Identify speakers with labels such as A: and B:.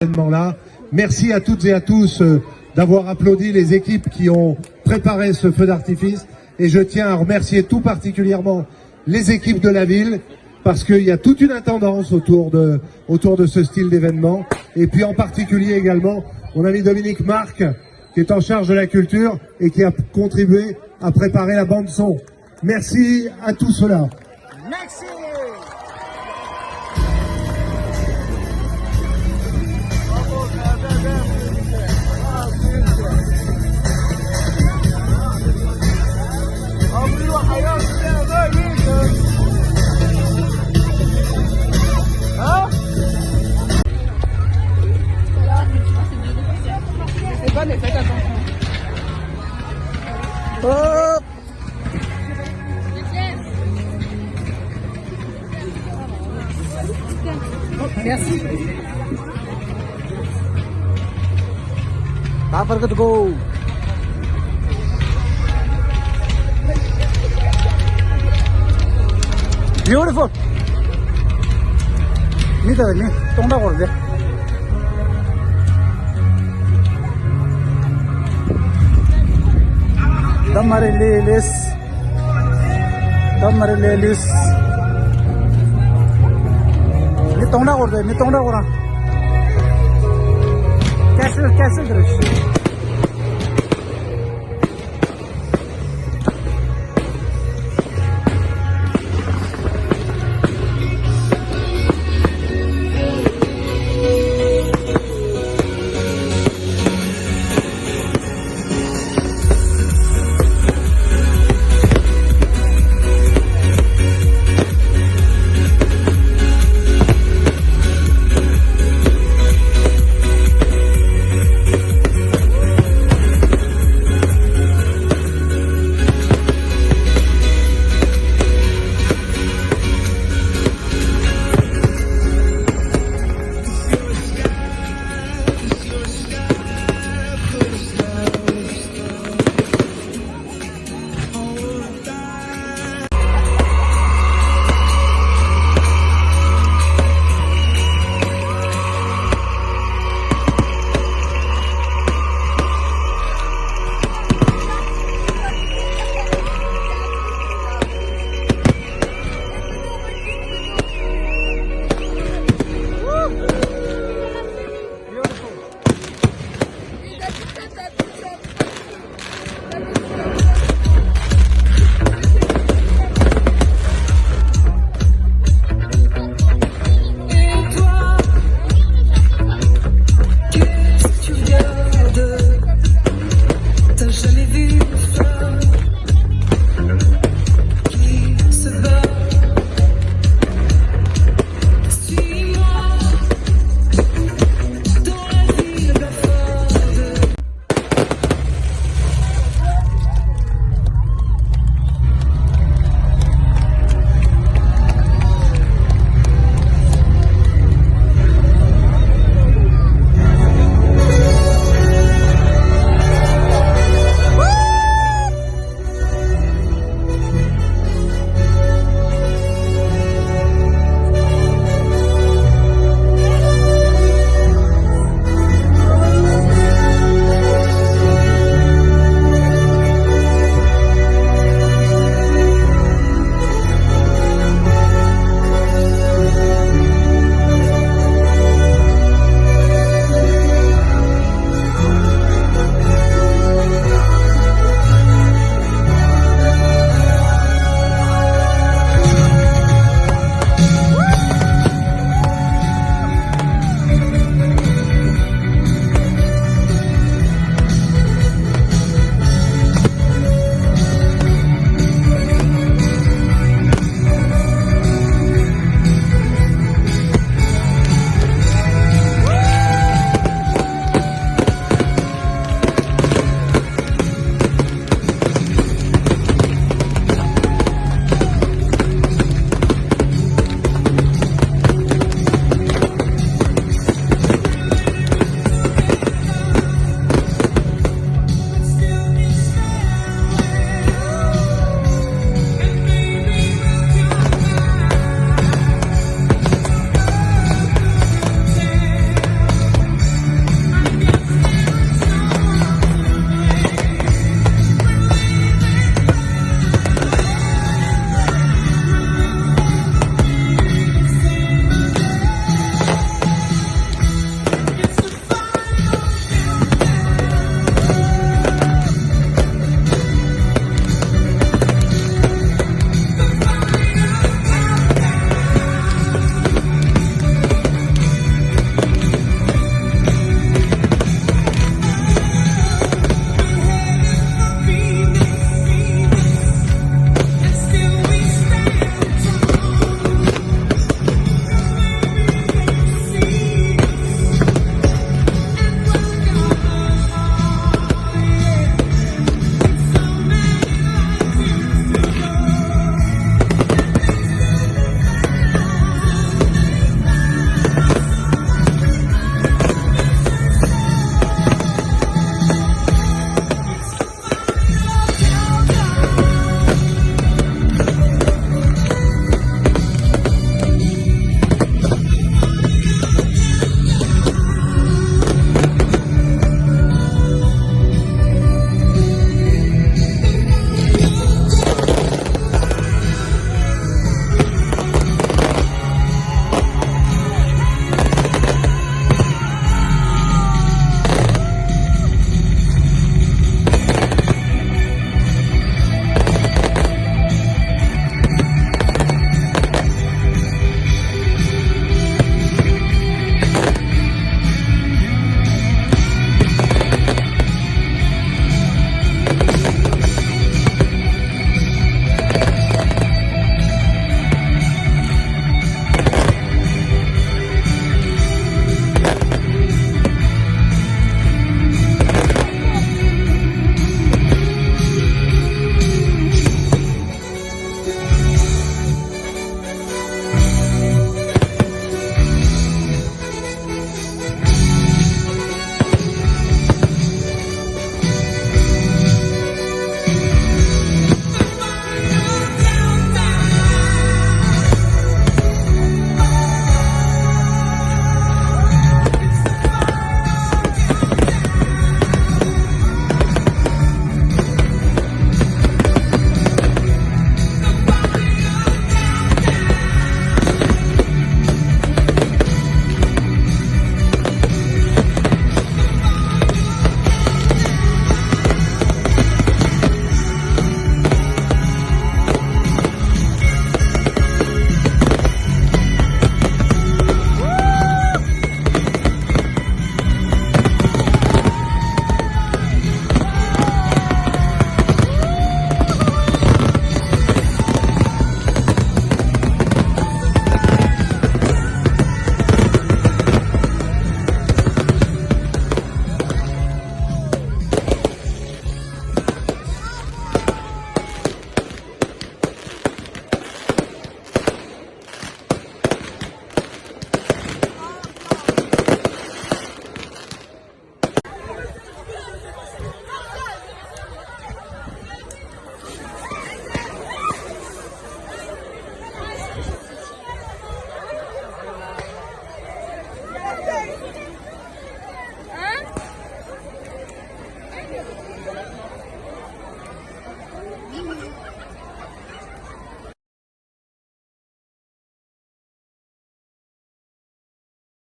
A: Là. Merci à toutes et à tous d'avoir applaudi les équipes qui ont préparé ce feu d'artifice et je tiens à remercier tout particulièrement les équipes de la ville parce qu'il y a toute une intendance autour de ce style d'événement et puis en particulier également mon ami Dominique Marc qui est en charge de la culture et qui a contribué à préparer la bande son. Merci à tout cela.
B: Merci. Faites attention. Hop. Merci. Don't forget to go. Beautiful. Ni tonda korde. Damari lelis. Ni tonda korda. Castle dirish.